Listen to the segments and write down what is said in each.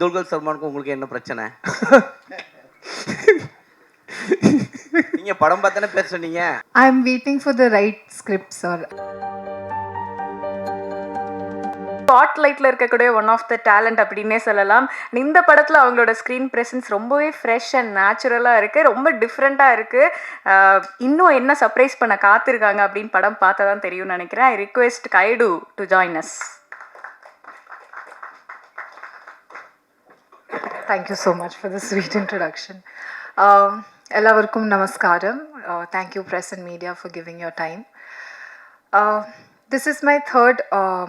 துல்கர் சல்மானுக்கும் உங்களுக்கு என்ன பிரச்சனை? நீங்க படம் பார்த்தானே பேர் சொன்னீங்க. I am waiting for the right script, sir. ஸ்பாட்லைட்டில் இருக்கக்கூடிய ஒன் ஆஃப் த டேலண்ட் அப்படின்னே சொல்லலாம். இந்த படத்தில் அவங்களோட ஸ்க்ரீன் ப்ரெசன்ஸ் ரொம்பவே ஃப்ரெஷ் அண்ட் நேச்சுரலாக இருக்குது, ரொம்ப டிஃப்ரெண்ட்டாக இருக்குது. இன்னும் என்ன சர்ப்ரைஸ் பண்ண காத்திருக்காங்க அப்படின்னு படம் பார்த்தா தான் தெரியும்னு நினைக்கிறேன். I request guide to join us. Thank you so much for the sweet introduction. Ellavarkum namaskaram. Thank you, press and media, for giving your time. This is my third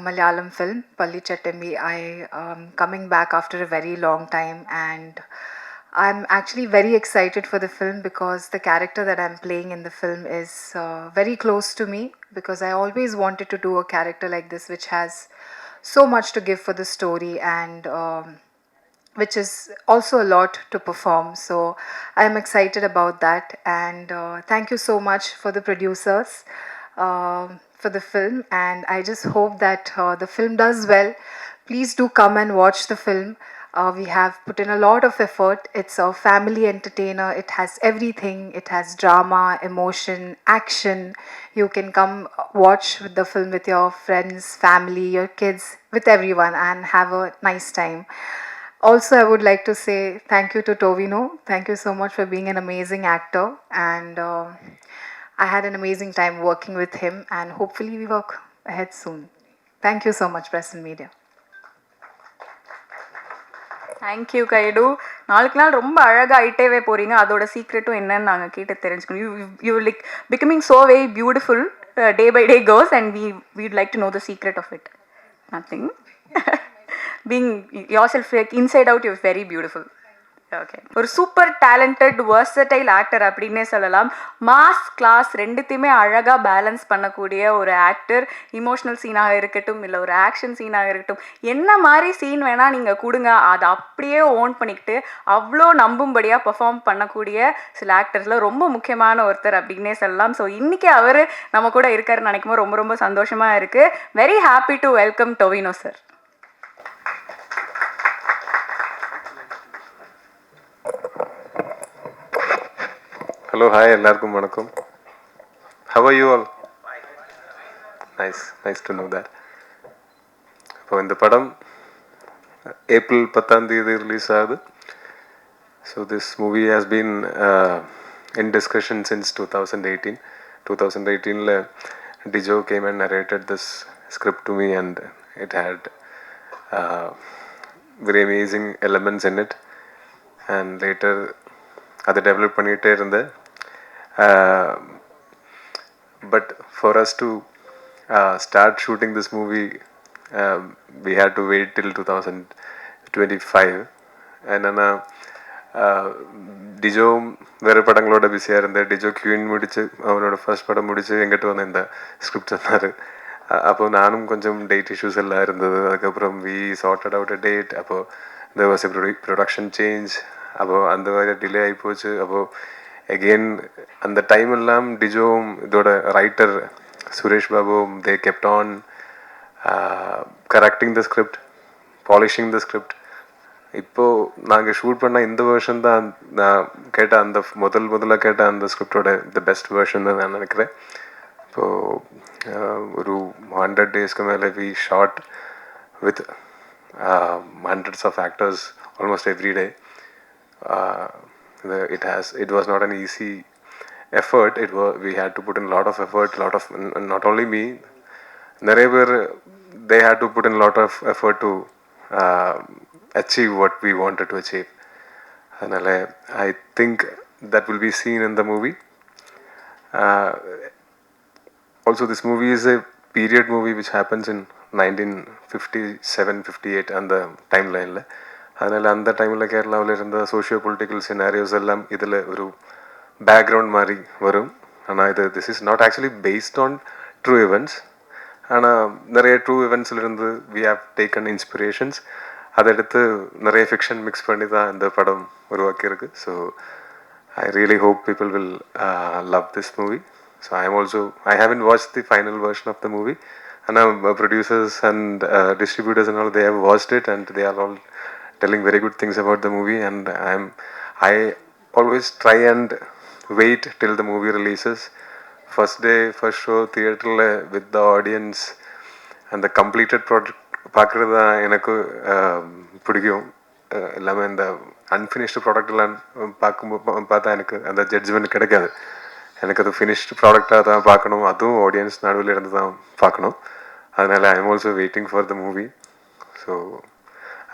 Malayalam film, Palli Chettambi. I am coming back after a very long time, and I'm actually very excited for the film because the character that I'm playing in the film is very close to me, because I always wanted to do a character like this which has so much to give for the story, and which is also a lot to perform. So I'm excited about that, and thank you so much for the producers for the film, and I just hope that the film does well. Please do come and watch the film. We have put in a lot of effort. It's a family entertainer. It has everything. It has drama, emotion, action. You can come watch the film with your friends, family, your kids, with everyone, and have a nice time. Also, I would like to say thank you to Tovino. Thank you so much for being an amazing actor, and I had an amazing time working with him, and hopefully we work ahead soon. Thank you so much, press and media. Thank you guide. நாளுக்கு நாள் ரொம்ப அழகாக ஆகிட்டேவே போகிறீங்க. அதோட சீக்ரெட்டும் என்னன்னு நாங்கள் கேட்டு தெரிஞ்சுக்கணும். You like becoming so very beautiful day by day goes, and we'd like to know the secret of it. Nothing. Being yourself, like inside out, you're very beautiful. Okay, ஒரு சூப்பர் டேலண்டட் வர்சடைல் ஆக்டர் அப்படின்னே சொல்லலாம். Mass class ரெண்டுத்தையுமே அழகாக balance பண்ணக்கூடிய ஒரு actor. Emotional சீனாக இருக்கட்டும், இல்லை ஒரு ஆக்ஷன் சீனாக இருக்கட்டும், என்ன மாதிரி சீன் வேணால் நீங்கள் கொடுங்க, அதை அப்படியே ஓன் பண்ணிக்கிட்டு அவ்வளோ நம்பும்படியாக பெர்ஃபார்ம் பண்ணக்கூடிய சில ஆக்டர்ஸில் ரொம்ப முக்கியமான ஒருத்தர் அப்படின்னே சொல்லலாம். ஸோ இன்றைக்கி அவர் நம்ம கூட இருக்காருன்னு நினைக்கும் போது ரொம்ப ரொம்ப சந்தோஷமாக இருக்குது. Very happy to welcome Tovino sir. Hello, hi, எல்லாருக்கும் வணக்கம். How are you all? Nice to know that. இப்போ இந்த படம் ஏப்ரல் 10ஆம் தேதி ரிலீஸ் ஆகுது. So this movie has been in discussion since 2018. 2018 Dijo came and narrated this script to me, and it had very amazing elements in it, and later அதை develop பண்ணிகிட்டே இருந்தேன். But for us to start shooting this movie, we had to wait till 2025. என்னன்னா டிஜோ வேறு படங்களோட பிஸியாக இருந்தேன். Tijo queen முடிச்சு அவனோட ஃபர்ஸ்ட் படம் முடிச்சு எங்கிட்ட வந்து இந்த ஸ்கிரிப்ட் சொன்னார். அப்போது நானும் கொஞ்சம் டேட் இஷ்யூஸ் எல்லாம் இருந்தது. அதுக்கப்புறம் we sorted out a date. அப்போது there was a production change. அப்போது அந்த மாதிரி டிலே ஆகி போச்சு. அப்போது எகெயின் அந்த டைம் எல்லாம் டிஜோவும் இதோட ரைட்டர் சுரேஷ் பாபுவும் they kept on correcting the script, polishing the script. இப்போது நாங்கள் ஷூட் பண்ண இந்த வேர்ஷன் தான் நான் கேட்ட அந்த முதல்ல கேட்ட அந்த ஸ்கிரிப்டோட த பெஸ்ட் வேர்ஷன் தான் நான் நினைக்கிறேன். இப்போது ஒரு 100 டேஸ்க்கு மேலே we shot with hundreds of actors almost every day. It was not an easy effort. We had to put in a lot of effort, not only me, they had to put in a lot of effort to achieve what we wanted to achieve. And I think that will be seen in the movie. Also, this movie is a period movie which happens in 1957-58 அந்த டைம்லைனில். அதனால் அந்த டைமில் கேரளாவில் இருந்த socio political scenarios எல்லாம் இதில் ஒரு background மாதிரி வரும். ஆனால் this is not actually based on true events. ஆனால் நிறைய ட்ரூ இவெண்ட்ஸ்லேருந்து வி ஹேவ் டேக்கன் இன்ஸ்பிரேஷன்ஸ். அதை எடுத்து நிறைய ஃபிக்ஷன் மிக்ஸ் பண்ணி தான் இந்த படம் உருவாக்கியிருக்கு. So I really hope people will love this movie. So I haven't watched the final version of the movie. And producers and distributors and all, they have watched it, and they are all telling very good things about the movie, and I always try and wait till the movie releases. First day, first show, theater with the audience, and the completed project பார்க்குறது தான் எனக்கு பிடிக்கும். எல்லாமே இந்த unfinished ப்ராடக்ட்லாம் பார்த்தா எனக்கு அந்த judgement கிடைக்காது. எனக்கு அது ஃபினிஷ்டு ப்ராடக்டாக தான் பார்க்கணும், அதுவும் ஆடியன்ஸ் நடுவில் இருந்து தான் பார்க்கணும். அதனால் I am also waiting for the movie. So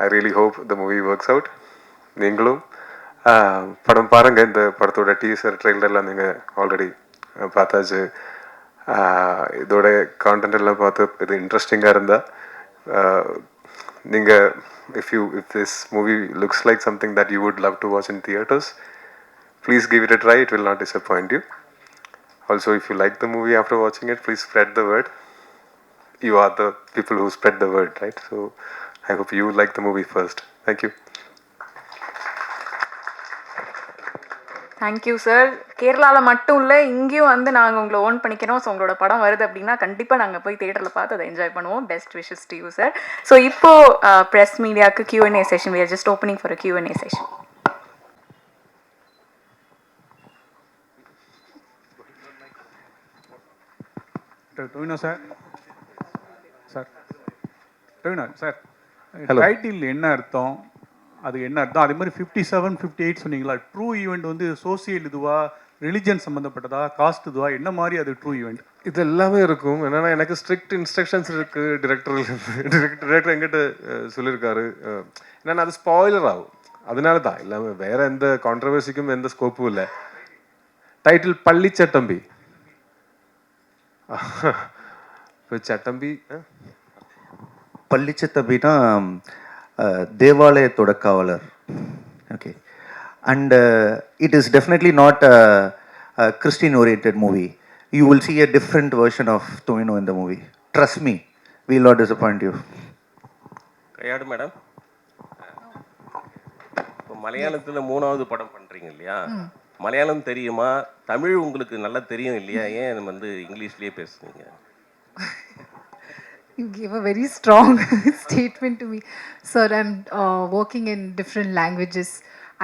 I really hope the movie works out. நீங்களும் படம் பாருங்கள். இந்த படத்தோட டீசர் ட்ரெய்லர்லாம் நீங்கள் ஆல்ரெடி பார்த்தாச்சு. இதோட கான்டென்ட் எல்லாம் பார்த்து இது இன்ட்ரெஸ்டிங்காக இருந்தால் நீங்கள் if this movie looks like something that you would love to watch in theaters, please give it a try. It will not disappoint you. Also, if you like the movie after watching it, please spread the word. You are the people who spread the word, right? So I hope you like the movie first. Thank you. Thank you sir. கேரளாவில் மட்டும் இல்லை, இங்கேயும் வந்து நாங்கள் உங்களை own பண்ணிக்கிறோம். So உங்களோட படம் வருது அப்படின்னா கண்டிப்பாக நாங்கள் போய் தேட்டரில் பார்த்து அதை என்ஜாய் பண்ணுவோம். Best wishes to you sir. So இப்போது ப்ரெஸ் மீடியாவுக்கு Q&A session. we are just opening for a Q&A session. Tovino sir. Sir Tovino sir, Hello. Title என்ன அர்த்தம், அது என்ன அர்த்தம்? அதே மாதிரி 57, 58 சொன்னீங்களா? ட்ரூ ஈவெண்ட் வந்து சோசியல் இதுவா, ரிலிஜன் சம்மந்தப்பட்டதா, காஸ்ட் இதுவா, என்ன மாதிரி அது ட்ரூ ஈவெண்ட்? இது எல்லாமே இருக்கும். என்னன்னா எனக்கு ஸ்ட்ரிக்ட் இன்ஸ்ட்ரக்ஷன்ஸ் இருக்குது டிரெக்டர் எங்கிட்ட சொல்லியிருக்காரு. என்னன்னா அது ஸ்பாயிலர் ஆகும். அதனால தான் எல்லாமே, வேற எந்த கான்ட்ரவர்சிக்கும் எந்த ஸ்கோப்பும் இல்லை. டைட்டில் பள்ளிச்சட்டம்பி. இப்போ சட்டம்பி பள்ளிச்சத்தம்பினா தேவாலயத்தோட காவலர். Okay. And it is definitely not a Christian oriented movie. You will see a different version of Tovino in the movie. Trust me, we will not disappoint you. கையாடு மேடம், இப்போ மலையாளத்தில் 3வது படம் பண்ணுறீங்க இல்லையா? மலையாளம் தெரியுமா? தமிழ் உங்களுக்கு நல்லா தெரியும் இல்லையா? ஏன் வந்து இங்கிலீஷ்லேயே பேசுனீங்க? You gave a very strong statement to me. Sir, I'm working in different languages.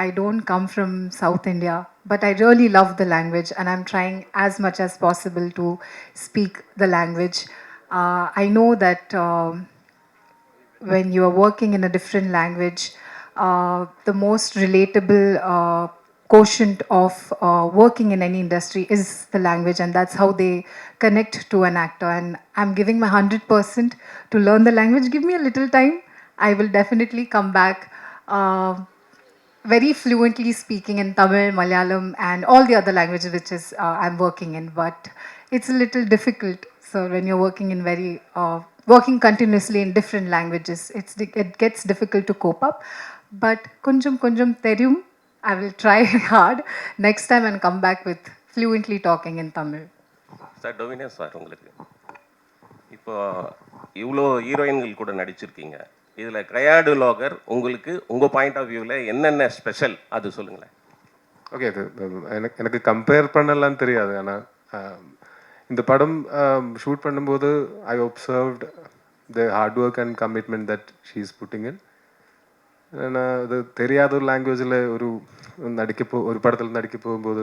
I don't come from South India, but I really love the language and I'm trying as much as possible to speak the language. I know that when you are working in a different language, the most relatable quotient of working in any industry is the language, and that's how they connect to an actor. And I'm giving my 100% to learn the language. Give me a little time. I will definitely come back very fluently speaking in Tamil, Malayalam, and all the other languages which is I'm working in. But it's a little difficult. So when you're working in working continuously in different languages, it gets difficult to cope up. But konjam theriyum. I will try hard next time and come back with fluently talking in Tamil. Sir Tovino sir, உங்களுக்கு இப்போ இவ்வளோ ஹீரோயின்கள் கூட நடிச்சிருக்கீங்க. இதில் கையாடு லோகர் உங்களுக்கு உங்கள் point of வியூவில் என்னென்ன special அது சொல்லுங்களேன். ஓகே. அது எனக்கு கம்பேர் பண்ணலான்னு தெரியாது. ஆனால் இந்த படம் ஷூட் பண்ணும்போது I observed the hard work and commitment that she is putting in. ஏன்னா அது தெரியாத ஒரு லாங்குவேஜில் ஒரு படத்தில் நடிக்க போகும்போது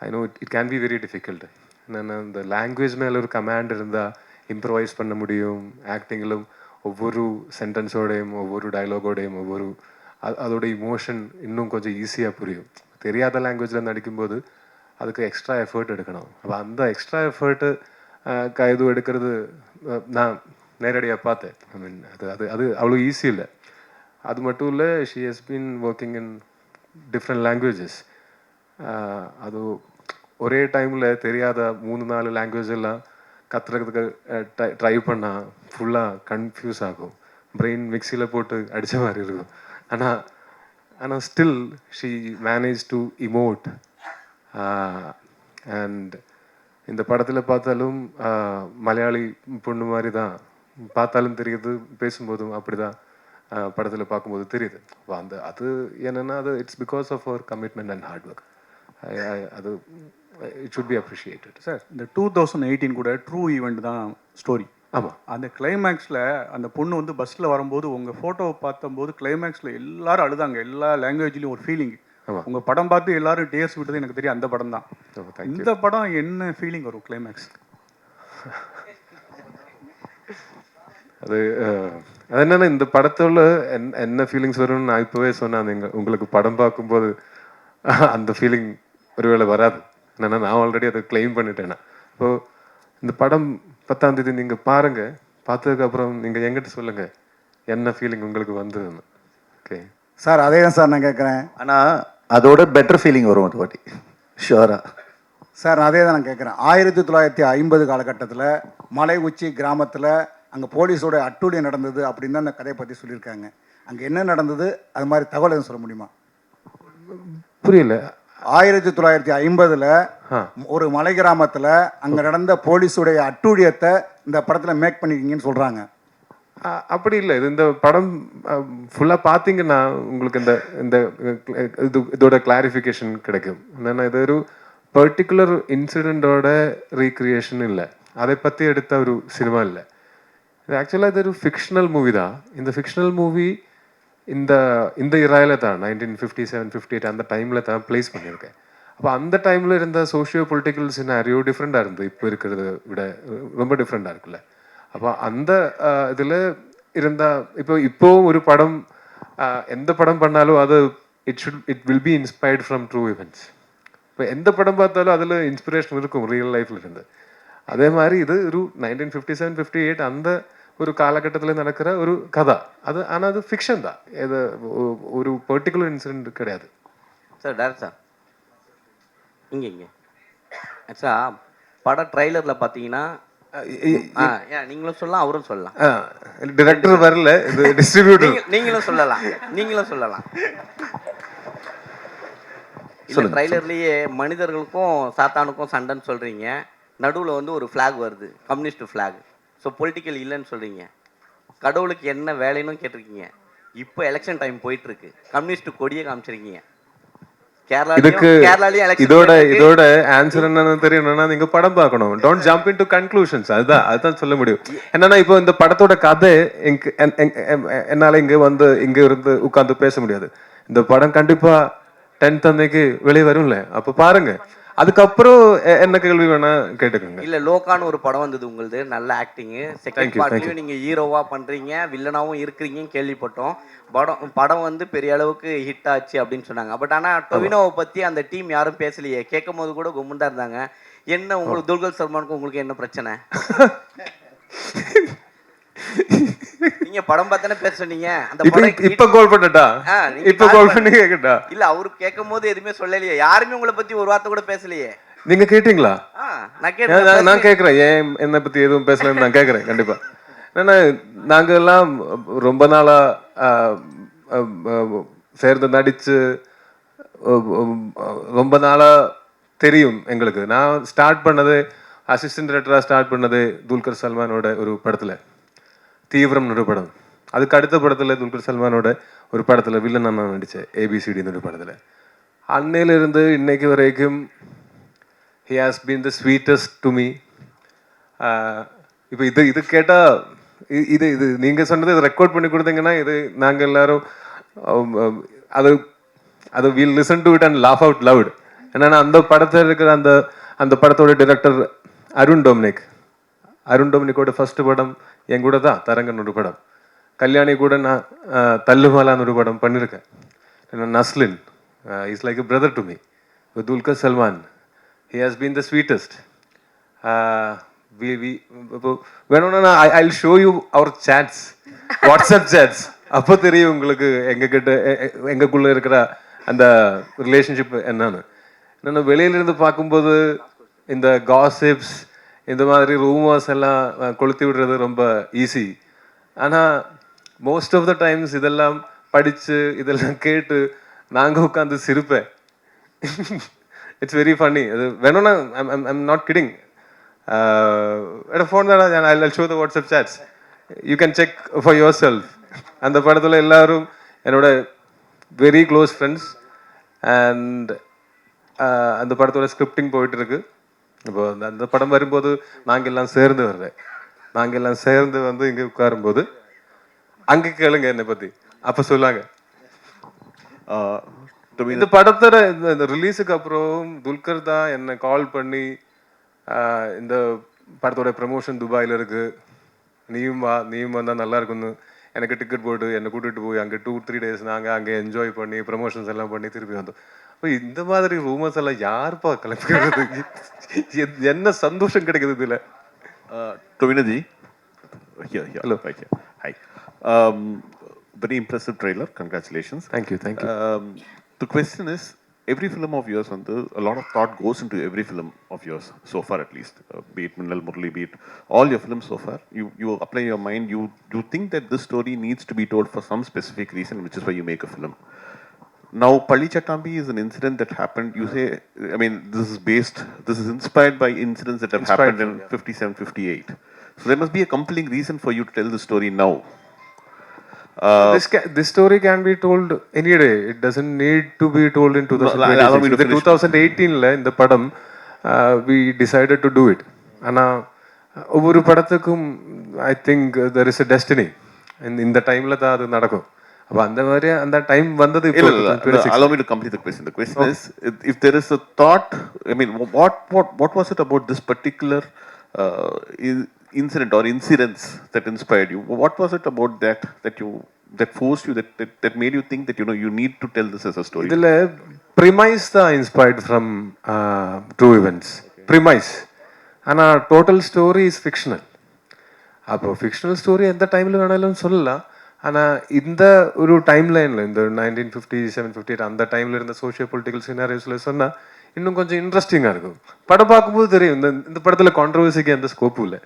I know it can be very difficult. என்னென்னா இந்த லாங்குவேஜ் மேலே ஒரு கமாண்ட் இருந்தால் இம்ப்ரவைஸ் பண்ண முடியும். ஆக்டிங்கிலும் ஒவ்வொரு சென்டென்ஸோடையும் ஒவ்வொரு டைலாகோடையும் அதோட இமோஷன் இன்னும் கொஞ்சம் ஈஸியாக புரியும். தெரியாத லாங்குவேஜில் நடிக்கும்போது அதுக்கு எக்ஸ்ட்ரா எஃபர்ட் எடுக்கணும். அப்போ அந்த எக்ஸ்ட்ரா எஃபர்ட்டு இது எடுக்கிறது நான் நேரடியாக பார்த்தேன். ஐ மீன் அது அவ்வளோ ஈஸி இல்லை. அது மட்டும் இல்லை, she has been working in different languages. அது ஒரே டைமில் தெரியாத 3-4 லாங்குவேஜ் எல்லாம் கற்றுறதுக்கு ட்ரை பண்ணால் ஃபுல்லாக கன்ஃபியூஸ் ஆகும். பிரெயின் மிக்சியில் போட்டு அடித்த மாதிரி இருக்கும். ஆனால் still she manage to emote. And இந்த படத்தில் பார்த்தாலும் மலையாளி பொண்ணு மாதிரி தான் பார்த்தாலும் தெரியுது, பேசும்போதும் அப்படி தான் படத்தில் பார்க்கும்போது தெரியுது. அது என்னென்னா அது இட்ஸ் பிகாஸ் ஆஃப் அவர் கமிட்மெண்ட் அண்ட் ஹார்ட் ஒர்க். அது it should be appreciated. Sir, இந்த 2018 கூட ட்ரூ ஈவெண்ட் தான் ஸ்டோரி. ஆமாம். அந்த கிளைமேக்ஸில் அந்த பொண்ணு வந்து பஸ்ஸில் வரும்போது உங்கள் ஃபோட்டோவை பார்த்தம்போது கிளைமேக்ஸில் எல்லாரும் அழுதாங்க. எல்லா லாங்குவேஜ்லேயும் ஒரு ஃபீலிங். ஆமா. உங்கள் படம் பார்த்து எல்லாரும் டேஸ் விட்டது எனக்கு தெரியும். அந்த படம் தான். தேங்க்யூ. இந்த படம் என்ன ஃபீலிங் வரும் கிளைமேக்ஸ்? அது அது என்னன்னா இந்த படத்தோட என்ன ஃபீலிங்ஸ் வரும்னு நான் இப்போவே சொன்னேன். உங்களுக்கு படம் பார்க்கும்போது அந்த ஃபீலிங் ஒருவேளை வராது. என்னன்னா நான் ஆல்ரெடி அதை கிளைம் பண்ணிட்டேன்னா. ஸோ இந்த படம் 10ஆம் தேதி நீங்கள் பாருங்கள். பார்த்ததுக்கப்புறம் நீங்கள் எங்கிட்ட சொல்லுங்கள் என்ன ஃபீலிங் உங்களுக்கு வந்ததுன்னு. ஓகே சார், அதே தான் சார் நான் கேட்குறேன். ஆனால் அதோட பெட்டர் ஃபீலிங் வரும் ஒரு வாட்டி ஷுவராக. சார் அதே தான் நான் கேட்குறேன். 1950 காலகட்டத்தில் மலை உச்சி கிராமத்தில் அங்கே போலீஸோட அட்டூழியம் நடந்தது அப்படின்னு தான் அந்த கதையை பற்றி சொல்லியிருக்காங்க. அங்கே என்ன நடந்தது அது மாதிரி தகவல் எதுவும் சொல்ல முடியுமா? புரியல. 1950 ஒரு மலை கிராமத்தில் அங்கே நடந்த போலீஸுடைய அட்டூழியத்தை இந்த படத்தில் மேக் பண்ணிருக்கீங்கன்னு சொல்கிறாங்க. அப்படி இல்லை. இந்த படம் ஃபுல்லாக பார்த்தீங்கன்னா உங்களுக்கு இந்த இந்த இதோட கிளாரிஃபிகேஷன் கிடைக்கும். என்னென்னா இது ஒரு பர்டிகுலர் இன்சிடெண்ட்டோட ரீக்ரியேஷன் இல்லை. அதை பற்றி எடுத்த ஒரு சினிமா இல்லை. இது ஆக்சுவலாக இது ஒரு ஃபிக்ஷனல் மூவி தான். இந்த ஃபிக்ஷனல் மூவி இந்த இந்த இராயில் தான் 1957, 58 அந்த டைமில் தான் ப்ளேஸ் பண்ணியிருக்கேன். அப்போ அந்த டைமில் இருந்த சோஷியோ பொலிட்டிக்கல் சினாரியோ டிஃப்ரெண்ட்டாக இருந்தது. இப்போ இருக்கிறத விட ரொம்ப டிஃப்ரெண்ட்டாக இருக்குல்ல. அப்போ அந்த இதில் இருந்தால் இப்போவும் ஒரு படம் எந்த படம் பண்ணாலும் அது it will B inspired from true events. இப்போ எந்த படம் பார்த்தாலும் அதில் இன்ஸ்பிரேஷன் இருக்கும் ரியல் லைஃப்பில் இருந்து. அதே மாதிரி இது ஒரு 1957, 58 அந்த ஒரு காலகட்டத்தில் நடக்கிற ஒரு கதை. அது ஆனால் அது ஃபிக்ஷன் தான். இது ஒரு பர்டிகுலர் இன்சிடென்ட் கிடையாது. சார் டேரக்டர் சார் இங்கே ஆக்சுவலாக படம் ட்ரைலரில் பார்த்தீங்கன்னா நீங்களும் சொல்லலாம் அவரும் சொல்லலாம். டிரெக்டர் வரல, இது டிஸ்ட்ரிபியூட்டர். நீங்களும் சொல்லலாம். இல்லை ட்ரைலர்லேயே மனிதர்களுக்கும் சாத்தானுக்கும் சண்டைன்னு சொல்கிறீங்க. நடுவில் வந்து ஒரு ஃப்ளாக் வருது, கம்யூனிஸ்ட் ஃப்ளாக். ஸோ பொலிட்டிக்கல் இல்லைன்னு சொல்கிறீங்க. கடவுளுக்கு என்ன வேலைன்னு கேட்டிருக்கீங்க. இப்போ எலெக்ஷன் டைம் போயிட்டுருக்கு, கம்யூனிஸ்ட் கொடியை காமிச்சிருக்கீங்க. இதுக்கு இதோட ஆன்சர் என்னன்னு தெரியணும்னா நீங்க படம் பார்க்கணும். Don't jump into conclusions. அதுதான் சொல்ல முடியும். என்னன்னா இப்போ இந்த படத்தோட கதை என்னால இங்க இருந்து உட்கார்ந்து பேச முடியாது. இந்த படம் கண்டிப்பா 10th அன்னைக்கு வெளியே வரும்ல, அப்ப பாருங்க. அதுக்கப்புறம் என்ன கேள்வி வேணா கேட்டுக்கோங்க. இல்ல லோகான்னு ஒரு படம் வந்தது உங்களுது, நல்ல ஆக்டிங். செகண்ட் பார்ட்லயும் நீங்க ஹீரோவா பண்றீங்க, வில்லனாவும் இருக்கிறீங்கன்னு கேள்விப்பட்டோம். படம் வந்து பெரிய அளவுக்கு ஹிட் ஆச்சு அப்படின்னு சொன்னாங்க. பட் ஆனா டொவினோவை பத்தி அந்த டீம் யாரும் பேசலையே. கேட்கும் போது கூட கும்முண்டா இருந்தாங்க. என்ன உங்களுக்கு துல்கர் சல்மானுக்கும் உங்களுக்கு என்ன பிரச்சனை? நீங்க படம் பார்த்தானே பேச சொன்னீங்க. அந்த படம் இப்ப கால் பண்ணட்டா? இப்ப கால் பண்ணி கேக்கட்டா? இல்ல அவரு கேட்கும் போது எதுவுமே சொல்லலையே. யாருமே உங்களை பத்தி ஒரு வார்த்தை கூட பேசலையே. நீங்க கேட்டீங்களா? நான் கேக்குறேன். ஏன் என்ன பத்தி எதுவும் பேசலன்னு நான் கேக்குறேன். கண்டிப்பா. ஏன்னா நாங்க எல்லாம் ரொம்ப நாளா சேர்ந்து நடிச்சு ரொம்ப நாளா தெரியும் எங்களுக்கு. நான் ஸ்டார்ட் பண்ணது அசிஸ்டன்ட் டைரக்டரா ஸ்டார்ட் பண்ணது துல்கர் சல்மானோட ஒரு படத்துல, தீவிரம் ஒரு படம். அதுக்கு அடுத்த படத்துல துல்கர் சல்மானோட ஒரு படத்துல வில்லன் நான் நடிச்சேன், ABCD ஒரு படத்துல. அன்னையில இருந்து இன்னைக்கு வரைக்கும் he has been the sweetest to me. இப்போ இது கேட்டா இது நீங்க சொன்னது ரெக்கார்ட் பண்ணி கொடுத்தீங்கன்னா இது நாங்க எல்லாரும் அது we'll listen to it and laugh out loud. என்னன்னா அந்த படத்துல இருக்கிற அந்த படத்தோட டைரக்டர் அருண் டொமினிக்கோட ஃபர்ஸ்ட் படம் என் கூட தான், தரங்கன் ஒரு படம். கல்யாணி கூட நான் தல்லுமாலான்னு ஒரு படம் பண்ணியிருக்கேன். Naslen is like a brother to me. Dulquer Salmaan he has been the sweetest. வேணும்னா I'll show you our chats, WhatsApp chats. அப்போ தெரியும் உங்களுக்கு எங்கக்குள்ள இருக்கிற அந்த ரிலேஷன்ஷிப் என்னன்னு வெளியிலிருந்து பார்க்கும்போது இந்த காசிப்ஸ் இந்த மாதிரி ரூமர்ஸ் எல்லாம் கொளுத்தி விடுறது ரொம்ப ஈஸி. ஆனால் மோஸ்ட் ஆஃப் த டைம்ஸ் இதெல்லாம் படித்து இதெல்லாம் கேட்டு நாங்கள் உட்காந்து சிரிப்பேன். It's very funny. அது வேணும்னா ஐம் நாட் கிடிங். ஃபோன் தான், I'll show the WhatsApp chats. You can check for yourself. அந்த படத்தில் எல்லாரும் என்னோட வெரி க்ளோஸ் ஃப்ரெண்ட்ஸ். அண்ட் அந்த படத்தோட ஸ்கிரிப்டிங் போயிட்டு இருக்கு. இப்போ அந்த படம் வரும்போது நாங்கள் எல்லாம் சேர்ந்து வர்றேன். நாங்கள் எல்லாம் சேர்ந்து வந்து இங்கே உட்காரும்போது அங்கே கேளுங்க என்னை பற்றி அப்போ சொல்லாங்க. இந்த படத்தோட இந்த ரிலீஸுக்கு அப்புறம் துல்கர் தான் என்னை கால் பண்ணி இந்த படத்தோட ப்ரமோஷன் துபாயில் இருக்கு, நீயும் வந்தால் நல்லா இருக்குன்னு எனக்கு டிக்கெட் போட்டு என்னை கூட்டிகிட்டு போய் அங்கே 2-3 days நாங்கள் அங்கே என்ஜாய் பண்ணி ப்ரமோஷன்ஸ் எல்லாம் பண்ணி திருப்பி வந்தோம். இப்போ இந்த மாதிரி ரூமர்ஸ் எல்லாம் யாருப்பா கிளப்பிக்கிறது? என்ன சந்தோஷம் கிடைக்குது இதில்? Tovinaji, hello, right here. Hi. Very impressive trailer. Congratulations. Thank you. The question is, every film of yours, a lot of thought goes into every film of yours so far, at least. Be it Minnal Murali, be it all your films so far. You apply your mind. You think that this story needs to be told for some specific reason, which is why you make a film. Now, Palli Chattambi is an incident that happened. You say, I mean, this is inspired by incidents that have happened in 57, 58. So there must be a compelling reason for you to tell the story now. This story can be told any day. It doesn't need to be told in 2026. In 2018 இந்த படம் we decided to do it. ஆனால் ஒவ்வொரு படத்துக்கும் I think there is a destiny. இந்த டைமில் தான் அது நடக்கும். அப்போ அந்த மாதிரி அந்த டைம் வந்தது. Allow me to complete the question. The question is, if there is a thought, I mean, what was it about this particular incident or incidents that inspired you? What was it about that forced you, that made you think that you need to tell this as a story? இதில் premise தான் inspired from true events. Premise. ஆனால் total story is fictional. அப்போ fictional story எந்த டைமில் வேணாலும் சொல்லலாம். ஆனால் இந்த ஒரு டைம் லைனில் இந்த 1957, 58 அந்த டைமில் இருந்த சோஷியோ பொலிட்டிக்கல் சினாரியோஸில் சொன்னால் இன்னும் கொஞ்சம் இன்ட்ரெஸ்டிங்காக இருக்கும். படம் பார்க்கும்போது தெரியும் இந்த படத்தில் கான்ட்ரவர்சிக்கு எந்த ஸ்கோப்பும் இல்லை.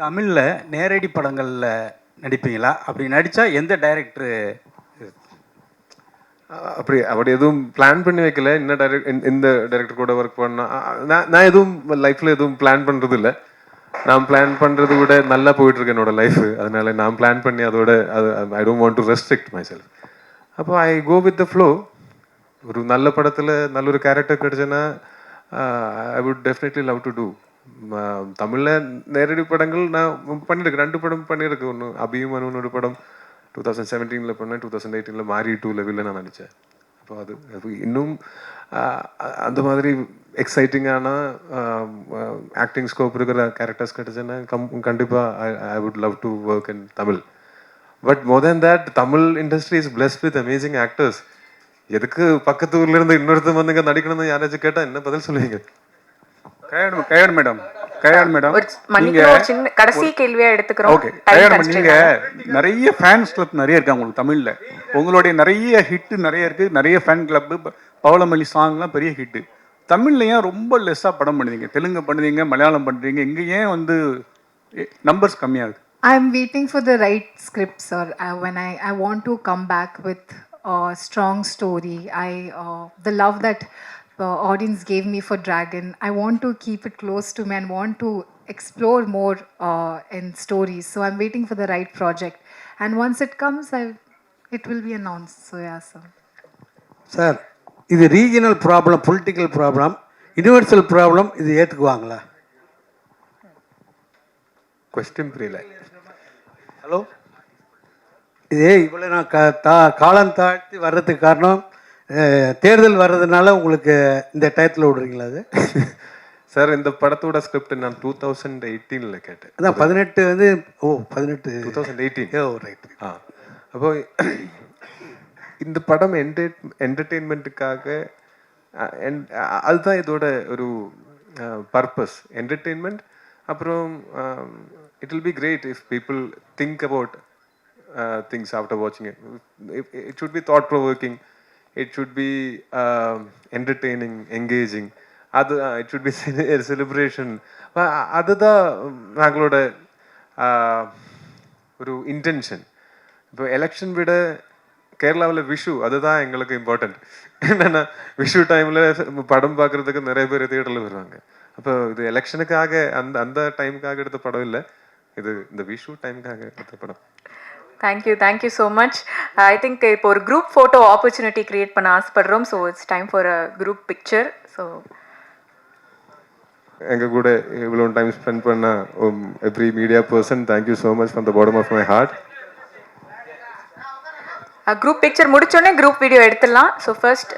தமிழில் நேரடி படங்களில் நடிப்பீங்களா? அப்படி நடித்தா எந்த டைரக்டரு? அப்படி எதுவும் பிளான் பண்ணி வைக்கல. இந்த டைரக்டர் கூட ஒர்க் பண்ணால் நான் எதுவும் லைஃப்பில் எதுவும் பிளான் பண்ணுறது இல்லை. நான் பிளான் பண்ணுறது விட நல்லா போயிட்டுருக்கு என்னோட லைஃபு. அதனால நான் பிளான் பண்ணி அதோட I don't want to restrict my self. அப்போ ஐ கோ வித் த ஃப்ளோ. ஒரு நல்ல படத்தில் நல்ல ஒரு கேரக்டர் கிடைச்சேன்னா I would definitely love to do. தமிழில் நேரடி படங்கள் நான் பண்ணியிருக்கேன். 2 படம் பண்ணியிருக்கேன். ஒன்று அபிமனுன்னு ஒரு படம் 2017 பண்ணேன். 2018 மாரி 2 வில்லன் நான் நடித்தேன். அப்போ அது இன்னும் அந்த மாதிரி எக்ஸைட்டிங்கான ஆக்டிங் ஸ்கோப் இருக்கிற கேரக்டர்ஸ் கிடைச்சேன்னா கண்டிப்பாக I would love to work in Tamil. But more than that Tamil industry is blessed with amazing actors. எதுக்கு பக்கத்து ஊர்ல இருந்து இன்னொருத்தர் வந்துங்க நடிக்கணும்னு யாராச்சும் கேட்டால் என்ன பதில் சொல்லுவீங்க? கல்யாண் மேடம் கடைசி கேள்வியா எடுத்துக்கிறோம். ஓகே, கல்யாண் நீங்க நிறைய ஃபேன்ஸ் கிளப் நிறைய இருக்காங்க உங்களுக்கு தமிழ்ல. உங்களுடைய நிறைய ஹிட் நிறைய இருக்கு. நிறைய ஃபேன் கிளப். பவளமல்லி சாங்லாம் பெரிய ஹிட்டு. தமிழ்ல ஏன் ரொம்ப லெஸ்ஸாக படம் பண்ணுவீங்க? தெலுங்கு பண்ணுவீங்க, மலையாளம் பண்ணுறீங்க. இங்கே ஏன் வந்து நம்பர்ஸ் கம்மியாகுது? I'm waiting for the right script, sir. When I want to come back with a strong story. The love that the audience gave me for Dragon, I want to keep it close to me and want to explore more in stories. So I'm waiting for the right project. And once it comes, it will be announced. So yeah, sir. Sir, இது regional problem, political problem, universal problem. இது ஏற்றுக்குவாங்களா? Question புரியல. Hello, இதே இவ்வளோ நான் காலம் தாழ்த்தி வர்றதுக்கு காரணம் தேர்தல் வர்றதுனால உங்களுக்கு இந்த டயத்தில் விடுறீங்களா? அது சார், இந்த படத்தோட ஸ்கிரிப்ட் நான் 2018 கேட்டேன். அதான் 18 வந்து 2018. ரைட். அப்போ இந்த படம் என்டர்டெயின்மெண்ட்டுக்காக அதுதான் இதோட ஒரு பர்பஸ், என்டர்டெயின்மெண்ட். அப்புறம் it will be great if people think about things after வாட்சிங் it. It should be thought provoking, it should be entertaining, engaging. அது இட் ஷுட் பி செலிப்ரேஷன். அதுதான் நாங்களோட ஒரு இன்டென்ஷன். இப்போ எலெக்ஷன் விட கேரளாவில் விஷு அதுதான் எங்களுக்கு இம்பார்ட்டன்ட். என்னென்னா விஷு டைமில் படம் பார்க்குறதுக்கு நிறைய பேர் தியேட்டரில் வருவாங்க. அப்போ இது எலெக்ஷனுக்காக அந்த டைமுக்காக எடுத்த படம் இல்லை, இது இந்த விஷு டைமுக்காக எடுத்த படம். Thank you so much. I think இப்போ ஒரு குரூப் ஃபோட்டோ ஆப்பர்ச்சுனிட்டி க்ரியேட் பண்ண ஆசைப்படுறோம். So it's time for a group picture. So எங்கள் கூட இவ்வளோ டைம் ஸ்பெண்ட் பண்ண every media person thank you so much from the bottom of my heart. Group picture முடிச்சோடனே group video எடுத்துடலாம். ஸோ ஃபர்ஸ்ட்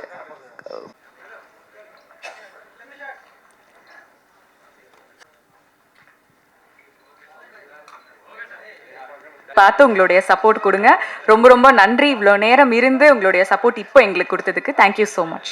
பார்த்து உங்களுடைய சப்போர்ட் கொடுங்க. ரொம்ப ரொம்ப நன்றி, இவ்வளோ நேரம் இருந்து உங்களுடைய சப்போர்ட் இப்போ எங்களுக்கு கொடுத்ததுக்கு. Thank you so much.